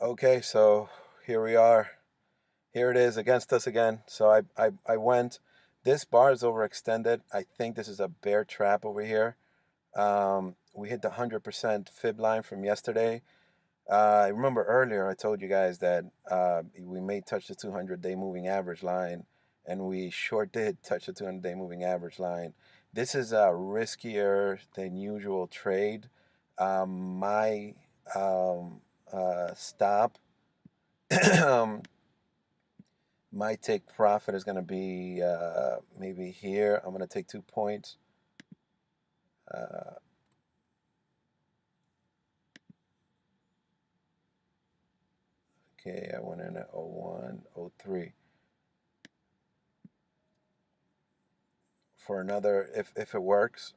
Okay, so here we are. Here it is against us again. So I went. This bar is overextended. I think this is a bear trap over here. We hit the 100% fib line from yesterday. I remember earlier I told you guys that we may touch the 200-day moving average line, and we sure did touch the 200-day moving average line. This is a riskier than usual trade. My stop, um, my take profit is going to be maybe here. I'm going to take 2 points. Uh, okay, I went in at 01, 03. For another, if it works.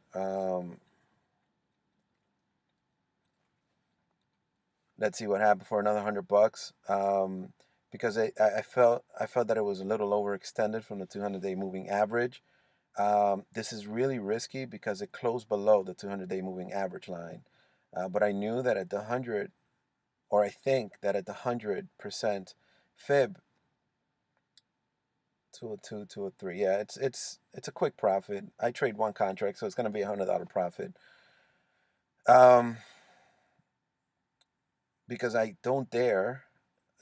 Let's see what happened for another $100. Because I felt that it was a little overextended from the 200-day moving average. This is really risky because it closed below the 200-day moving average line. But I knew that at the 100, or I think that at the 100% fib, 202, 203. Yeah, it's a quick profit. I trade one contract, so it's going to be $100 profit. Um, because I don't dare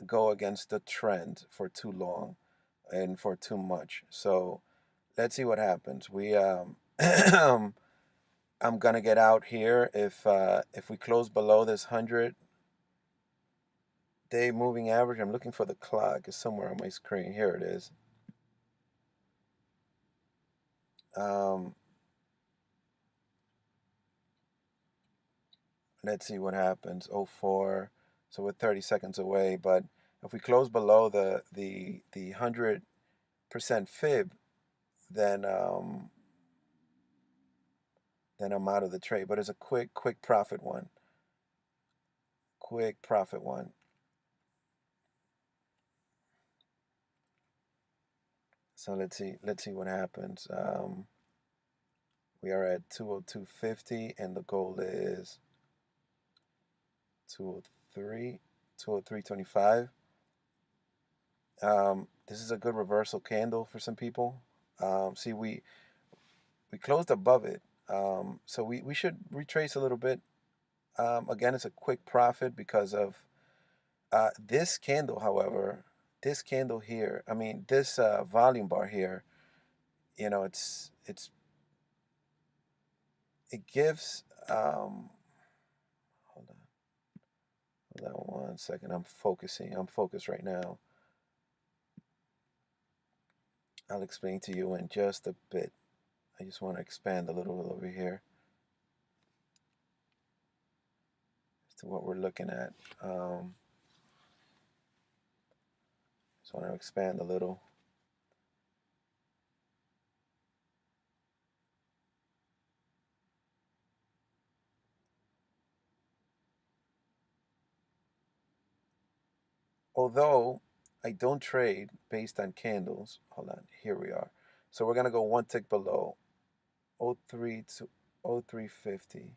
go against the trend for too long and for too much. So let's see what happens. We I'm gonna get out here if we close below this 100-day moving average. I'm looking for the clock. It's somewhere on my screen. Here it is. Um, let's see what happens. 04. So we're 30 seconds away. But if we close below the 100% fib, then then I'm out of the trade. But it's a quick profit one. Quick profit one. So let's see what happens. We are at 202.50 and the goal is 203, 203.25. This is a good reversal candle for some people. See, we closed above it. So we should retrace a little bit. Again, it's a quick profit because of this candle, however, this candle here, I mean, this volume bar here, it gives, hold on, hold on 1 second. I'm focused right now. I'll explain to you in just a bit. I just want to expand a little bit over here as to what we're looking at. Just want to expand a little. Although I don't trade based on candles. Hold on, here we are. So we're gonna go one tick below 03 to 0350.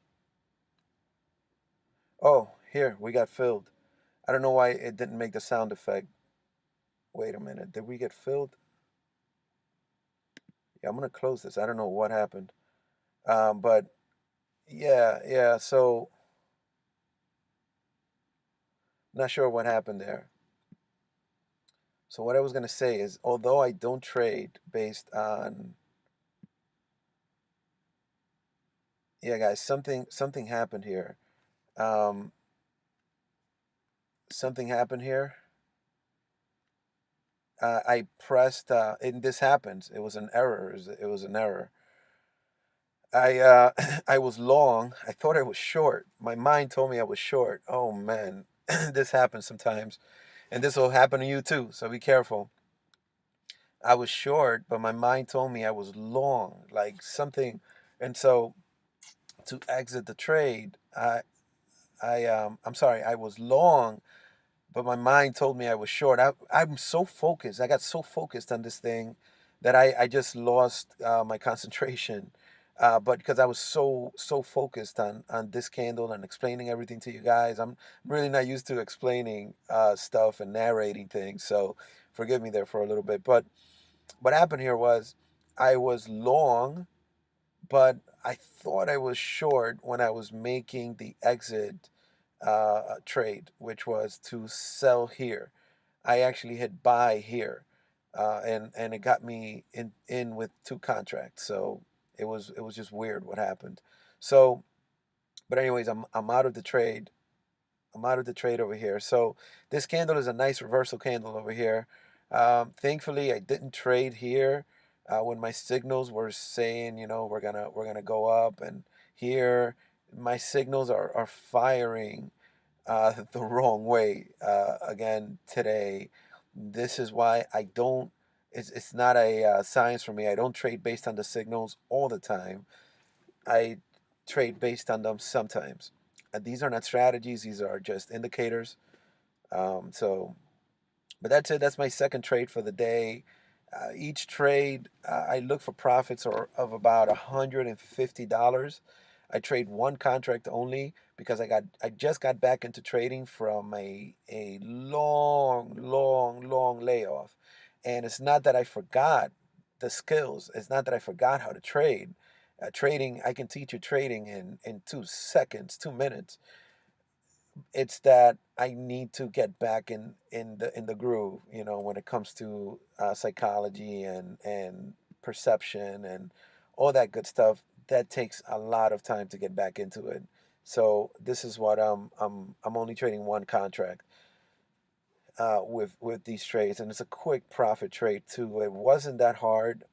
Oh, here we got filled. I don't know why it didn't make the sound effect. Wait a minute, did we get filled? Yeah, I'm gonna close this. I don't know what happened. But yeah. So not sure what happened there. So what I was gonna say is, although I don't trade based on, yeah, guys, something happened here. Um, something happened here. I pressed, and this happens. It was an error. It was an error. I I was long. I thought I was short. My mind told me I was short. Oh man, this happens sometimes, and this will happen to you too. So be careful. I was short, but my mind told me I was long, like something. And so to exit the trade, I'm sorry, I was long, but my mind told me I was short. I'm so focused. I got so focused on this thing that I just lost my concentration. But because I was so focused on this candle and explaining everything to you guys, I'm really not used to explaining stuff and narrating things. So forgive me there for a little bit. But what happened here was I was long, but I thought I was short when I was making the exit trade, which was to sell here. I actually hit buy here, and it got me in with two contracts. So it was just weird what happened. So, but anyways, I'm out of the trade. I'm out of the trade over here. So this candle is a nice reversal candle over here. Thankfully, I didn't trade here when my signals were saying, we're gonna go up, and here my signals are firing the wrong way again today. This is why I don't. It's not a science for me. I don't trade based on the signals all the time. I trade based on them sometimes. And these are not strategies, these are just indicators. So, but that's it. That's my second trade for the day. Each trade, I look for profits of about $150. I trade one contract only because I just got back into trading from a long layoff, and it's not that I forgot the skills. It's not that I forgot how to trade. Trading, I can teach you trading in 2 seconds, 2 minutes. It's that I need to get back in the groove, when it comes to psychology and perception and all that good stuff. That takes a lot of time to get back into it. So this is what I'm only trading one contract with these trades, and it's a quick profit trade too. It wasn't that hard.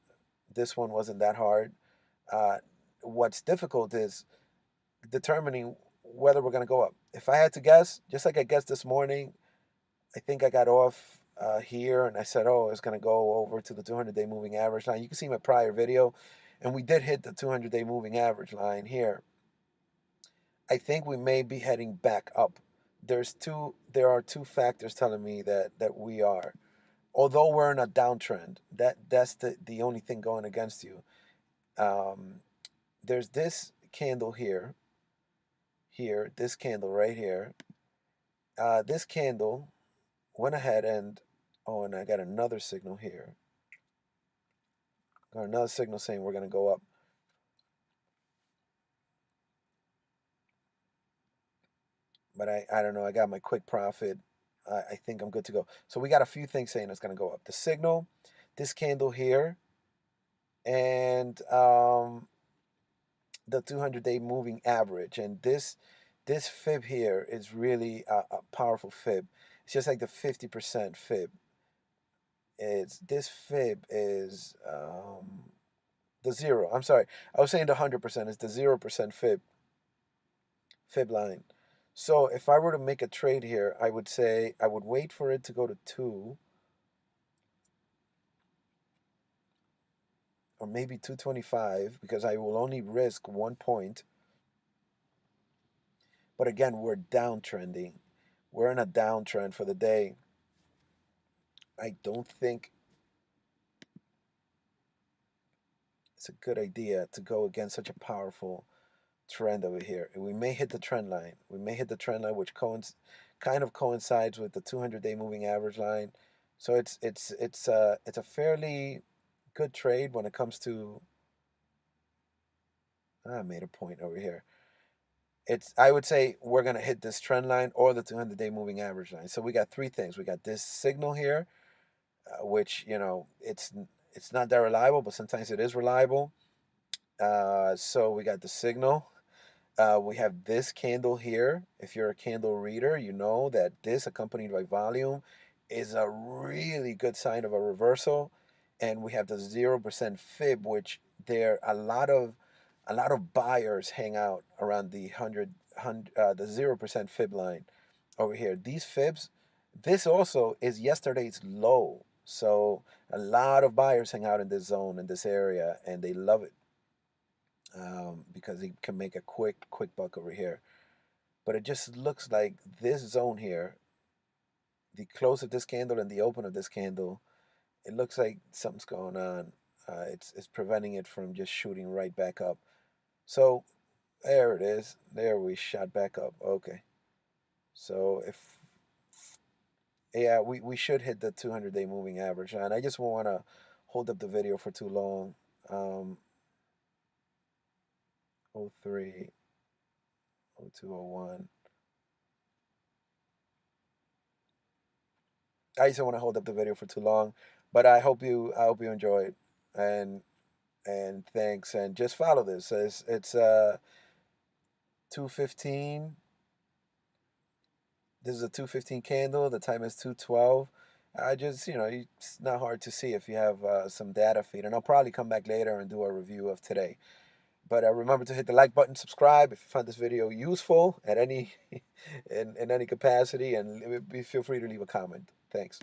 This one wasn't that hard. Uh, what's difficult is determining whether we're going to go up. If I had to guess, just like I guessed this morning, I think I got off here and I said, oh, it's going to go over to the 200-day moving average line. You can see my prior video, and we did hit the 200-day moving average line here. I think we may be heading back up. There are two factors telling me that we are. Although we're in a downtrend, that's the only thing going against you. Um, there's this candle here, this candle right here. This candle went ahead and, oh, and I got another signal here. Got another signal saying we're going to go up. But I don't know. I got my quick profit. I think I'm good to go. So we got a few things saying it's going to go up. The signal, this candle here, and the 200-day moving average. And this fib here is really a powerful fib. It's just like the 50% fib. This fib is the zero. I'm sorry. I was saying the 100%. It's the 0% fib line. So if I were to make a trade here, I would say I would wait for it to go to 2 or maybe 225 because I will only risk 1 point. But again, we're downtrending. We're in a downtrend for the day. I don't think it's a good idea to go against such a powerful trend over here. We may hit the trend line. We may hit the trend line, which kind of coincides with the 200-day moving average line. So it's a fairly good trade when it comes to. I made a point over here. I would say we're gonna hit this trend line or the 200-day moving average line. So we got three things. We got this signal here, which it's not that reliable, but sometimes it is reliable. So we got the signal. We have this candle here. If you're a candle reader, you know that this accompanied by volume is a really good sign of a reversal. And we have the 0% fib, which there a lot of buyers hang out around the 0% fib line over here. These fibs, this also is yesterday's low. So a lot of buyers hang out in this zone, in this area, and they love it because they can make a quick buck over here. But it just looks like this zone here, the close of this candle and the open of this candle, it looks like something's going on. It's preventing it from just shooting right back up. So there it is. There we shot back up. Okay. So if yeah, we should hit the 200-day moving average, and I just won't want to hold up the video for too long. Um, 03, 02, 01. I just don't want to hold up the video for too long, but I hope you enjoyed, and thanks, and just follow this. It's 2:15. This is a 2:15 candle. The time is 2:12. I just, it's not hard to see if you have some data feed, and I'll probably come back later and do a review of today. But remember to hit the like button, subscribe if you found this video useful at any in any capacity, and feel free to leave a comment. Thanks.